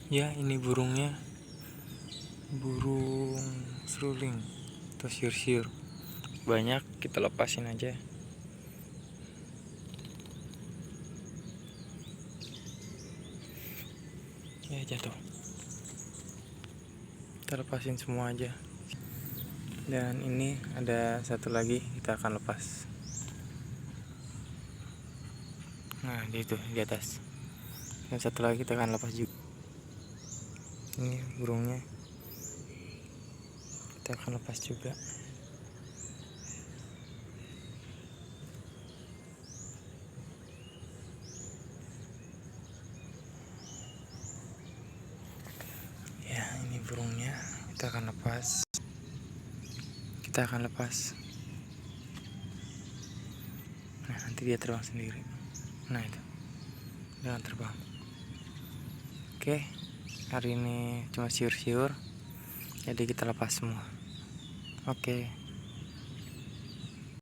Ya, ini burungnya, burung seruling atau siur-siur. Banyak, kita lepasin aja. Ya, jatuh. Kita lepasin semua aja. Dan ini ada satu lagi, kita akan lepas. Nah, di atas. Dan satu lagi kita akan lepas juga. Ini burungnya, kita akan lepas juga. Ya, ini burungnya, kita akan lepas. Nah, nanti dia terbang sendiri. Nah, itu dia akan terbang. Oke, hari ini cuma siur-siur, jadi kita lepas semua. Oke.